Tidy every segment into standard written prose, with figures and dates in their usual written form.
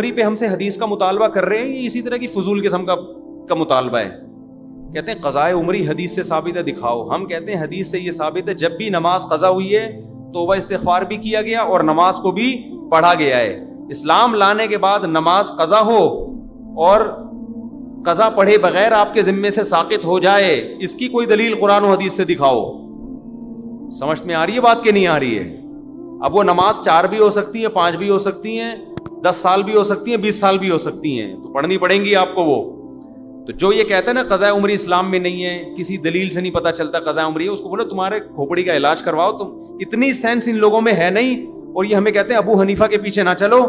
عمری پہ ہم سے حدیث کا مطالبہ کر رہے ہیں، یہ اسی طرح کی فضول قسم کا مطالبہ ہے. کہتے ہیں قضاء عمری حدیث سے ثابت ہے، دکھاؤ. ہم کہتے ہیں حدیث سے یہ ثابت ہے جب بھی نماز قضا ہوئی ہے توبہ استغفار بھی کیا گیا اور نماز کو بھی پڑھا گیا ہے. اسلام لانے کے بعد نماز قضا ہو اور قضا پڑھے بغیر آپ کے ذمے سے ساقط ہو جائے، اس کی کوئی دلیل قرآن و حدیث سے دکھاؤ. سمجھ میں آ رہی ہے بات کہ نہیں آ رہی ہے؟ اب وہ نماز 4 بھی ہو سکتی ہے، 5 بھی ہو سکتی ہیں، 10 سال بھی ہو سکتی ہیں، 20 سال بھی ہو سکتی ہیں، تو پڑھنی پڑیں گی آپ کو وہ. تو جو یہ کہتا ہے نا قضاء عمری اسلام میں نہیں ہے، کسی دلیل سے نہیں پتا چلتا قضاء عمری ہے، اس کو بولو تمہارے کھوپڑی کا علاج کرواؤ. تم اتنی سینس ان لوگوں میں ہے نہیں، اور یہ ہمیں کہتے ہیں ابو حنیفہ کے پیچھے نہ چلو،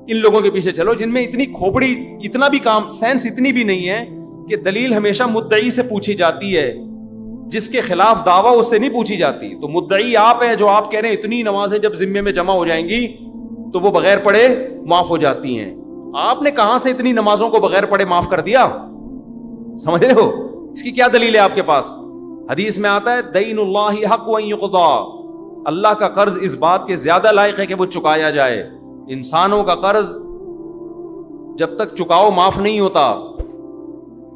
ان لوگوں کے پیچھے چلو جن میں اتنی کھوپڑی، اتنا بھی کام سینس اتنی بھی نہیں ہے کہ دلیل ہمیشہ مدعی سے پوچھی جاتی ہے، جس کے خلاف دعویٰ اس سے نہیں پوچھی جاتی. تو مدعی آپ ہیں، جو آپ کہہ رہے ہیں اتنی نمازیں جب ذمے میں جمع ہو جائیں گی تو وہ بغیر پڑھے معاف ہو جاتی ہیں. آپ نے کہاں سے اتنی نمازوں کو بغیر پڑھے معاف کر دیا؟ سمجھ رہے ہو؟ اس کی کیا دلیل ہے آپ کے پاس؟ حدیث میں آتا ہے دین اللہ حق ان یقضا، اللہ کا قرض اس بات کے زیادہ لائق ہے کہ وہ چکایا جائے. انسانوں کا قرض جب تک چکاؤ معاف نہیں ہوتا،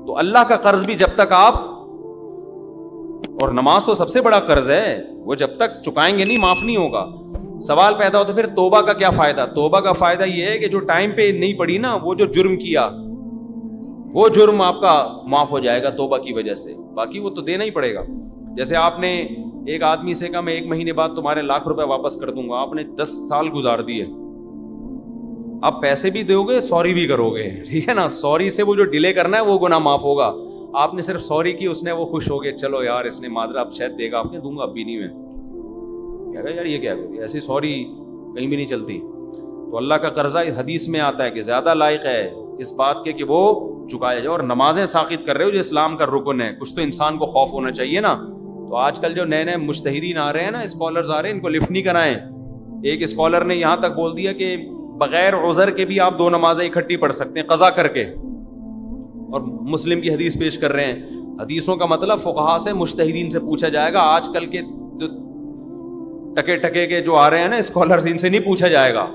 تو اللہ کا قرض بھی جب تک آپ، اور نماز تو سب سے بڑا قرض ہے، وہ جب تک چکائیں گے نہیں معاف نہیں ہوگا. سوال پیدا ہوتا پھر توبہ کا کیا فائدہ؟ توبہ کا فائدہ یہ ہے کہ جو ٹائم پہ نہیں پڑی نا، وہ جو جرم کیا وہ جرم آپ کا معاف ہو جائے گا توبہ کی وجہ سے، باقی وہ تو دینا ہی پڑے گا. جیسے آپ نے ایک آدمی سے کہا میں 1 مہینے بعد تمہارے 1,00,000 روپے واپس کر دوں گا، آپ نے 10 سال گزار دیے، آپ پیسے بھی دو گے سوری بھی کرو گے، ٹھیک ہے نا. سوری سے وہ جو ڈیلے کرنا ہے وہ گناہ معاف ہوگا. آپ نے صرف سوری کی، اس نے وہ خوش ہو گئے، چلو یار اس نے معذرت اب شاید دے گا، آپ نے دوں گا اب بھی نہیں. میں کہا یار یہ کیا کری، ایسی سوری کہیں بھی نہیں چلتی. تو اللہ کا قرضہ حدیث میں آتا ہے کہ زیادہ لائق ہے اس بات کے کہ وہ چکایا جائے. اور نمازیں ساقط کر رہے ہو جو اسلام کا رکن ہے، کچھ تو انسان کو خوف ہونا چاہیے نا. تو آج کل جو نئے نئے مجتہدین آ رہے ہیں نا، اسکالرز آ رہے ہیں، ان کو لفٹ نہیں کرائیں. ایک اسکالر نے یہاں تک بول دیا کہ بغیر عذر کے بھی آپ 2 نمازیں اکٹھی پڑھ سکتے ہیں قضا کر کے، اور مسلم کی حدیث پیش کر رہے ہیں. حدیثوں کا مطلب فقہا سے، مجتہدین سے پوچھا جائے گا. آج کل کے ٹکے کے جو آ رہے ہیں نا اسکالرز، ان سے نہیں پوچھا جائے گا.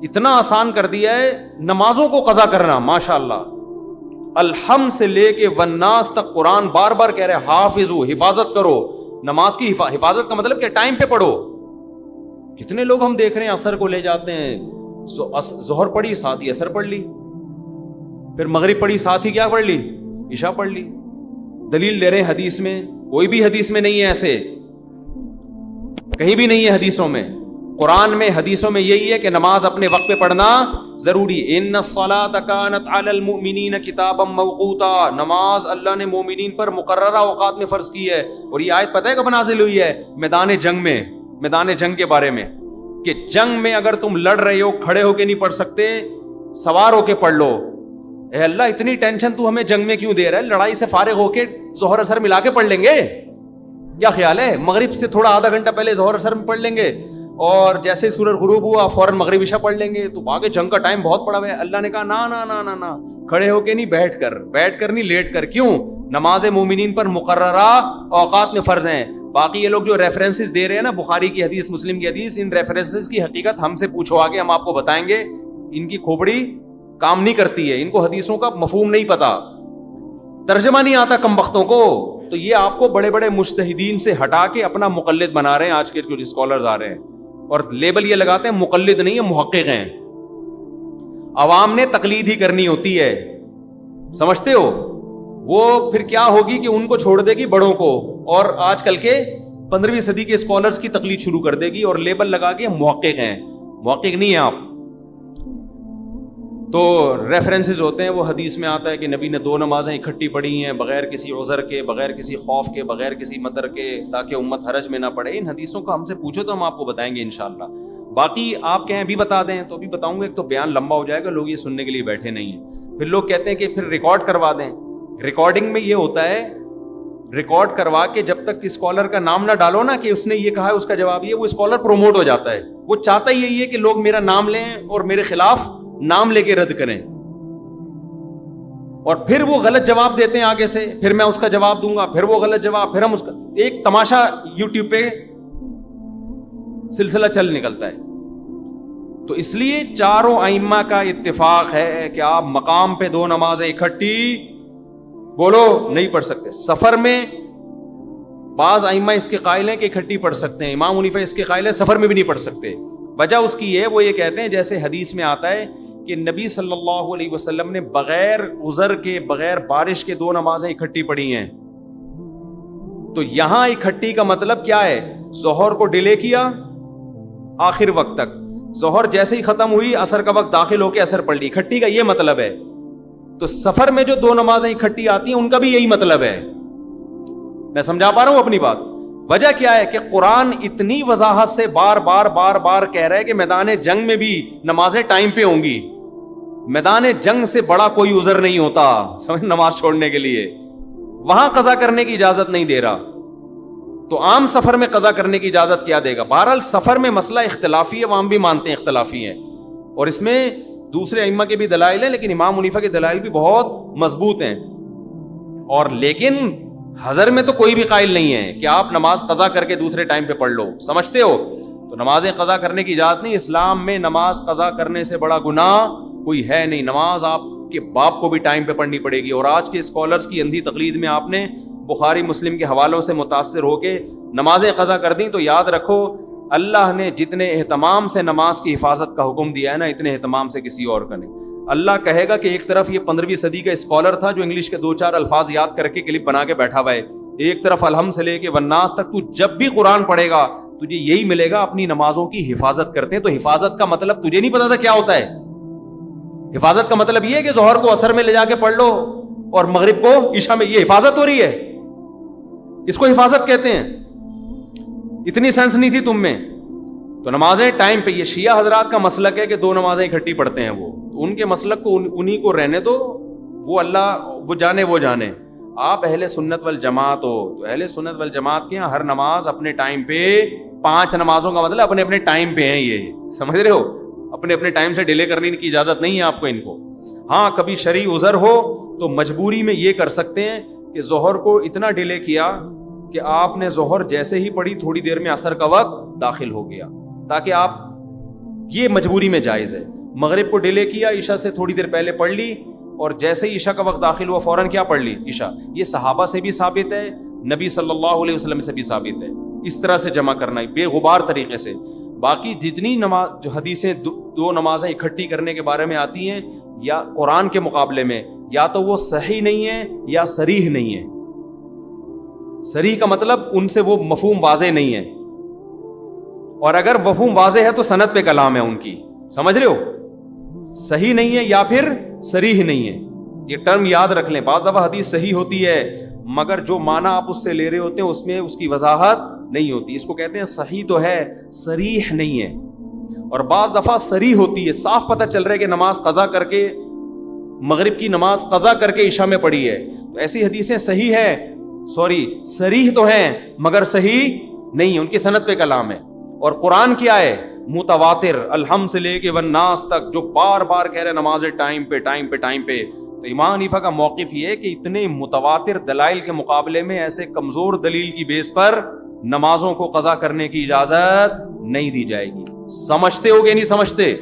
اتنا آسان کر دیا ہے نمازوں کو قضا کرنا، ماشاءاللہ. الحمد سے لے کے والناس تک قرآن بار بار کہہ رہے حافظو، حفاظت کرو. نماز کی حفاظت کا مطلب کہ ٹائم پہ پڑھو. کتنے لوگ ہم دیکھ رہے ہیں عصر کو لے جاتے ہیں، ظہر پڑھی ساتھ ہی عصر پڑھ لی، پھر مغرب پڑھی ساتھ ہی کیا پڑھ لی، عشاء پڑھ لی. دلیل دے رہے ہیں حدیث میں، کوئی بھی حدیث میں نہیں ہے، ایسے کہیں بھی نہیں ہے حدیثوں میں. قرآن میں، حدیثوں میں یہی ہے کہ نماز اپنے وقت پہ پڑھنا ضروری. ان الصلاۃ کانت علی المؤمنین کتابا موقوتا، نماز اللہ نے مومنین پر مقررہ اوقات میں فرض کی ہے. اور یہ آیت پتہ ہے کب نازل ہوئی ہے؟ میدان جنگ میں، میدان جنگ کے بارے میں، کہ جنگ میں اگر تم لڑ رہے ہو، کھڑے ہو کے نہیں پڑھ سکتے، سوار ہو کے پڑھ لو. اے اللہ اتنی ٹینشن تو ہمیں جنگ میں کیوں دے رہا ہے؟ لڑائی سے فارغ ہو کے ظہر اثر ملا کے پڑھ لیں گے، کیا خیال ہے؟ مغرب سے تھوڑا آدھا گھنٹہ پہلے ظہر اثر میں پڑھ لیں گے، اور جیسے سورج غروب ہوا فوراً مغرب عشاء پڑھ لیں گے. تو آگے جنگ کا ٹائم بہت پڑا ہوا ہے. اللہ نے کہا نا نا نا نا نا، کھڑے ہو کے نہیں، بیٹھ کر نہیں، لیٹ کر. کیوں؟ نماز مومنین پر مقررہ اوقات میں فرض ہیں. باقی یہ لوگ جو ریفرنسز دے رہے ہیں نا، بخاری کی حدیث، مسلم کی حدیث، ان ریفرنسز کی حقیقت ہم سے پوچھو آگے، ہم آپ کو بتائیں گے. ان کی کھوپڑی کام نہیں کرتی ہے، ان کو حدیثوں کا مفہوم نہیں پتا، ترجمہ نہیں آتا کم بختوں کو. تو یہ آپ کو بڑے بڑے مجتہدین سے ہٹا کے اپنا مقلد بنا رہے ہیں آج کے جو اسکالرز آ رہے ہیں، اور لیبل یہ لگاتے ہیں مقلد نہیں ہے، محقق ہیں. عوام نے تقلید ہی کرنی ہوتی ہے، سمجھتے ہو؟ وہ پھر کیا ہوگی کہ ان کو چھوڑ دے گی بڑوں کو، اور آج کل کے 15ویں صدی کے اسکالرز کی تقلید شروع کر دے گی، اور لیبل لگا کے محقق ہیں. محقق نہیں ہیں آپ. تو ریفرنسز ہوتے ہیں، وہ حدیث میں آتا ہے کہ نبی نے 2 نمازیں اکٹھی پڑھی ہیں بغیر کسی عذر کے، بغیر کسی خوف کے، بغیر کسی مدر کے، تاکہ امت حرج میں نہ پڑے. ان حدیثوں کو ہم سے پوچھو تو ہم آپ کو بتائیں گے انشاءاللہ. باقی آپ کہیں بھی بتا دیں تو بھی بتاؤں گے. ایک تو بیان لمبا ہو جائے گا، لوگ یہ سننے کے لیے بیٹھے نہیں ہیں. پھر لوگ کہتے ہیں کہ پھر ریکارڈ کروا دیں. ریکارڈنگ میں یہ ہوتا ہے، ریکارڈ کروا کے جب تک اسکالر کا نام نہ ڈالو نا کہ اس نے یہ کہا ہے، اس کا جواب یہ، وہ اسکالر پروموٹ ہو جاتا ہے. وہ چاہتا ہی یہی ہے کہ لوگ میرا نام لیں اور میرے خلاف نام لے کے رد کریں، اور پھر وہ غلط جواب دیتے ہیں آگے سے، پھر میں اس کا جواب دوں گا، پھر وہ غلط جواب، پھر ہم اس کا ایک تماشا یوٹیوب پہ سلسلہ چل نکلتا ہے. تو اس لیے چاروں ائمہ کا اتفاق ہے کہ آپ مقام پہ 2 نمازیں اکٹھی بولو نہیں پڑھ سکتے. سفر میں بعض ائمہ اس کے قائل ہیں کہ اکٹھی پڑھ سکتے ہیں, امام حنیفہ اس کے قائل ہے سفر میں بھی نہیں پڑھ سکتے. وجہ اس کی ہے, وہ یہ کہتے ہیں جیسے حدیث میں آتا ہے کہ نبی صلی اللہ علیہ وسلم نے بغیر عذر کے, بغیر بارش کے 2 نمازیں اکٹھی پڑھی ہیں. تو یہاں اکٹھی کا مطلب کیا ہے؟ ظہر کو ڈیلے کیا آخر وقت تک, ظہر جیسے ہی ختم ہوئی عصر کا وقت داخل ہو کے عصر پڑھ لی, اکٹھی کا یہ مطلب ہے. تو سفر میں جو 2 نمازیں اکٹھی آتی ہیں ان کا بھی یہی مطلب ہے. میں سمجھا پا رہا ہوں اپنی بات؟ وجہ کیا ہے کہ قرآن اتنی وضاحت سے بار بار کہہ رہا ہے کہ میدان جنگ میں بھی نمازیں ٹائم پہ ہوں گی. میدان جنگ سے بڑا کوئی عذر نہیں ہوتا سمجھ نماز چھوڑنے کے لیے, وہاں قضا کرنے کی اجازت نہیں دے رہا, تو عام سفر میں قضا کرنے کی اجازت کیا دے گا؟ بہرحال سفر میں مسئلہ اختلافی ہے, وہ ہم بھی مانتے ہیں اختلافی ہے, اور اس میں دوسرے ائمہ کے بھی دلائل ہیں, لیکن امام حنیفہ کے دلائل بھی بہت مضبوط ہیں. اور لیکن حضر میں تو کوئی بھی قائل نہیں ہے کہ آپ نماز قضا کر کے دوسرے ٹائم پہ پڑھ لو, سمجھتے ہو؟ تو نمازیں قضا کرنے کی اجازت نہیں. اسلام میں نماز قضا کرنے سے بڑا گناہ کوئی ہے نہیں. نماز آپ کے باپ کو بھی ٹائم پہ پڑھنی پڑے گی. اور آج کے اسکالرز کی اندھی تقلید میں آپ نے بخاری مسلم کے حوالوں سے متاثر ہو کے نمازیں قضا کر دیں, تو یاد رکھو اللہ نے جتنے اہتمام سے نماز کی حفاظت کا حکم دیا ہے نا, اتنے اہتمام سے کسی اور کا نہیں. اللہ کہے گا کہ ایک طرف یہ 15ویں صدی کا اسکالر تھا جو انگلش کے 2-4 الفاظ یاد کر کے کلپ بنا کے بیٹھا ہوا ہے, ایک طرف الحمد سے لے کے والناس تک, تو جب بھی قرآن پڑھے گا تجھے یہی ملے گا, اپنی نمازوں کی حفاظت کرتے ہیں. تو حفاظت کا مطلب تجھے نہیں پتا تھا کیا ہوتا ہے؟ حفاظت کا مطلب یہ ہے کہ ظہر کو عصر میں لے جا کے پڑھ لو اور مغرب کو عشاء میں, یہ حفاظت ہو رہی ہے, اس کو حفاظت کہتے ہیں. اتنی سینس نہیں تھی تم میں. تو نمازیں ٹائم پہ, یہ شیعہ حضرات کا مسلک ہے کہ 2 نمازیں اکٹھی پڑھتے ہیں, وہ تو ان کے مسلک کو انہی کو رہنے دو, وہ اللہ وہ جانے. آپ اہل سنت والجماعت ہو, تو اہل سنت والجماعت کے یہاں ہر نماز اپنے ٹائم پہ, 5 نمازوں کا مطلب اپنے اپنے ٹائم پہ ہیں, یہ سمجھ رہے ہو؟ اپنے اپنے ٹائم سے ڈیلے کرنے کی اجازت نہیں ہے آپ کو ان کو. ہاں کبھی شرعی عذر ہو تو مجبوری میں یہ کر سکتے ہیں کہ ظہر کو اتنا ڈیلے کیا کہ آپ نے ظہر جیسے ہی پڑھی تھوڑی دیر میں عصر کا وقت داخل ہو گیا, تاکہ آپ, یہ مجبوری میں جائز ہے. مغرب کو ڈیلے کیا, عشاء سے تھوڑی دیر پہلے پڑھ لی, اور جیسے ہی عشاء کا وقت داخل ہوا فوراً کیا پڑھ لی؟ عشاء. یہ صحابہ سے بھی ثابت ہے, نبی صلی اللہ علیہ وسلم سے بھی ثابت ہے. اس طرح سے جمع کرنا ہے بے غبار طریقے سے. باقی جتنی نماز جو حدیثیں 2 نمازیں اکٹھی کرنے کے بارے میں آتی ہیں, یا قرآن کے مقابلے میں یا تو وہ صحیح نہیں ہے یا صریح نہیں ہے. صریح کا مطلب ان سے وہ مفہوم واضح نہیں ہے, اور اگر مفہوم واضح ہے تو سند پہ کلام ہے ان کی, سمجھ رہے ہو؟ صحیح نہیں ہے یا پھر صریح نہیں ہے. یہ ٹرم یاد رکھ لیں. بعض دفعہ حدیث صحیح ہوتی ہے مگر جو معنی آپ اس سے لے رہے ہوتے ہیں اس میں اس کی وضاحت نہیں ہوتی, اس کو کہتے ہیں صحیح تو ہے صریح نہیں ہے. اور بعض دفعہ صریح ہوتی ہے, صاف پتہ چل رہا ہے کہ نماز قضا کر کے, مغرب کی نماز قضا کر کے عشاء میں پڑھی ہے, تو ایسی حدیثیں صحیح ہے, صریح تو ہیں مگر صحیح نہیں ہے, ان کی سند پہ کلام ہے. اور قرآن کیا ہے؟ متواتر, الحمد سے لے کے والناس تک, جو بار بار کہہ رہے نماز ٹائم پہ ٹائم پہ ٹائم پہ. تو امام حنیفہ کا موقف یہ ہے کہ اتنے متواتر دلائل کے مقابلے میں ایسے کمزور دلیل کی بیس پر نمازوں کو قضا کرنے کی اجازت نہیں دی جائے گی. سمجھتے ہو کہ نہیں سمجھتے؟